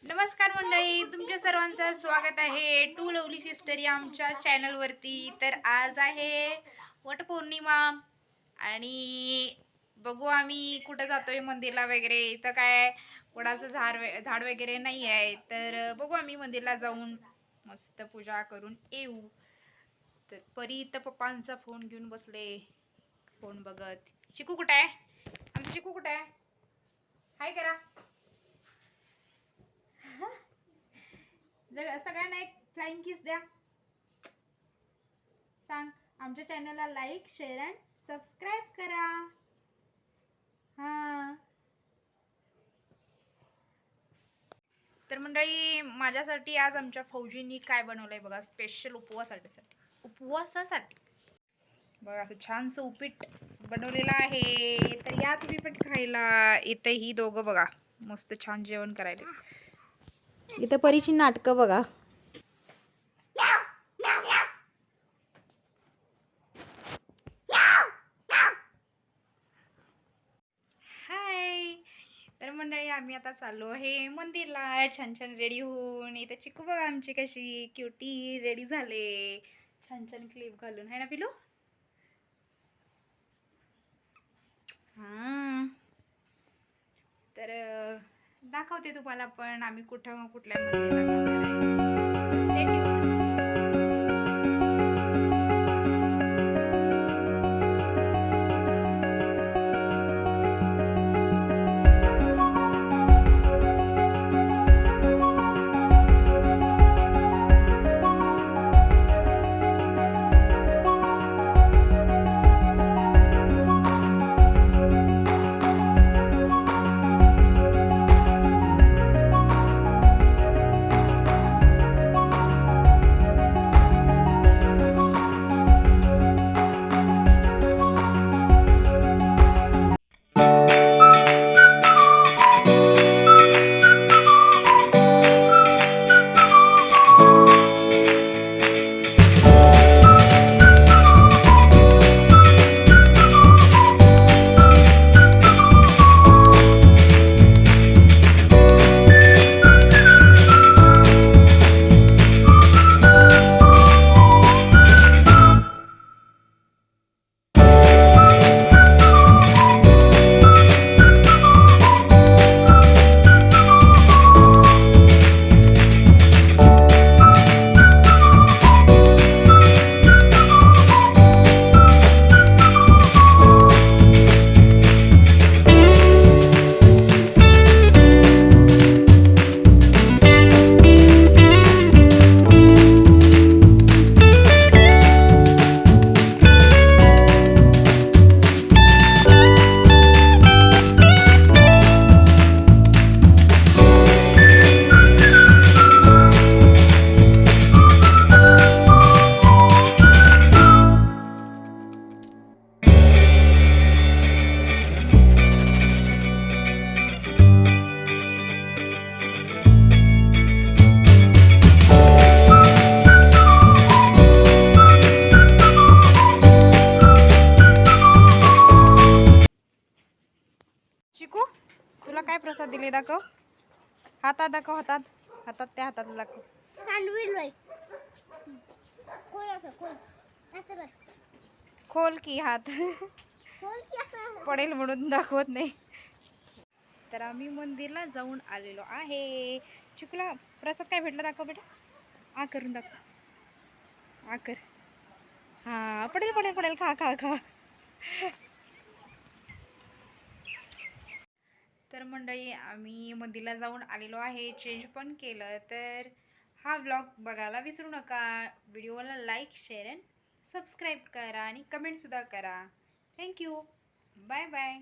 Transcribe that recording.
नमस्कार मंडळी, तुमच्या सर्वांचं स्वागत आहे टू लवली सिस्टर या आमच्या चॅनलवरती। तर आज आहे वटपौर्णिमा आणि बघू आम्ही कुठं जातोय मंदिरला वगैरे। इथं काय वडाचं झाड वगैरे नाही आहे, तर बघू आम्ही मंदिरला जाऊन मस्त पूजा करून येऊ। तर परी इथं पप्पांचा फोन घेऊन बसले, फोन बघत। चिकू कुठे आहे? आमचं चिकू कुठे आहे? हाय करा सगळ्यांना एक फ्लाइंग किस द्या। सांग आमच्या चॅनलला लाईक शेअर अँड सबस्क्राईब करा। हा तर मंडळी, माझ्यासाठी आज आमच्या फौजींनी काय बनवलंय बघा, स्पेशल उपवासासाठी बघा असं छानसं उपीट बनवलेलं आहे। तर या तुम्ही पण खायला। इथे ही दोघं बघा मस्त छान जेवण करायला। इथे परीची नाटकं बघा। हाय, तर मंडळी आम्ही आता चाललो आहे मंदिरला छान छान रेडी होऊन। इथे चिकू बघा आमची कशी क्युटी रेडी झाले, छान छान क्लिप घालून, है ना पिलू? हा तर दाखवते तुम्हाला पण आम्ही कुठल्या मंदिरला जाणार आहे। Stay tune. चिकू तुला काय प्रसाद दिले दाखव, हातात दाखव, हातात त्या हातात दाखव। खोल की हात पडेल म्हणून दाखवत नाही। तर आम्ही मंदिरला जाऊन आलेलो आहे। चिकूला प्रसाद काय भेटला दाखव बेटा, आ करून दाखव, आ कर। हा पडेल पडेल पडेल, खा खा खा। तर मंडळी आम्ही मंदिरला जाऊन आलेलो आहे, चेंज पण केलं। तर हा व्लॉग बघायला विसरू नका। व्हिडिओला लाईक शेअर अँड सबस्क्राईब करा आणि कमेंटसुद्धा करा। Thank you, bye bye.